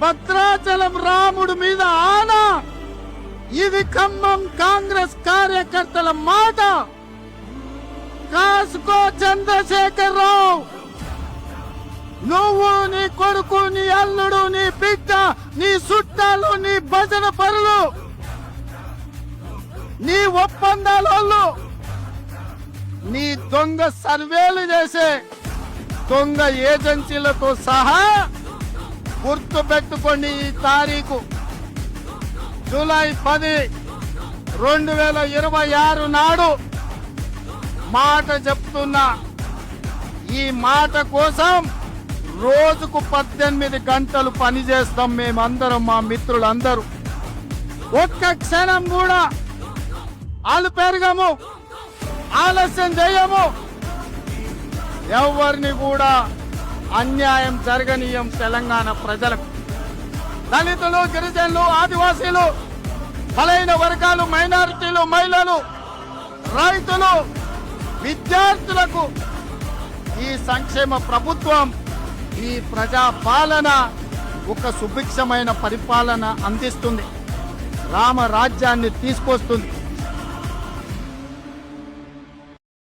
భద్రాచలం రాముడు మీద ఆనా. ఇది ఖమ్మం కాంగ్రెస్ కార్యకర్తల మాట. కాసుకో చంద్రశేఖర్ రావు, నువ్వు, నీ కొడుకు, నీ అల్లుడు, నీ బిడ్డ, నీ చుట్టాలు, నీ భజన పరులు, నీ ఒప్పందాలు, నీ దొంగ సర్వేలు చేసే దొంగ ఏజెన్సీలతో సహా గుర్తు పెట్టుకోండి. ఈ తారీఖు జూలై 10, 2026 నాడు మాట చెప్తున్నా. ఈ మాట కోసం రోజుకు 18 గంటలు పనిచేస్తాం మేమందరం, మా మిత్రులందరూ. ఒక్క క్షణం కూడా పెరగము, ఆలస్యం చేయము. ఎవరిని కూడా అన్యాయం జరగనీయం. తెలంగాణ ప్రజలకు, దళితులు, గిరిజనులు, ఆదివాసీలు, బలైన వర్గాలు, మైనారిటీలు, మహిళలు, రైతులు, విద్యార్థులకు ఈ సంక్షేమ ప్రభుత్వం, ఈ ప్రజా పాలన ఒక సుభిక్షమైన పరిపాలన అందిస్తుంది. రామ రాజ్యాన్ని తీసుకొస్తుంది.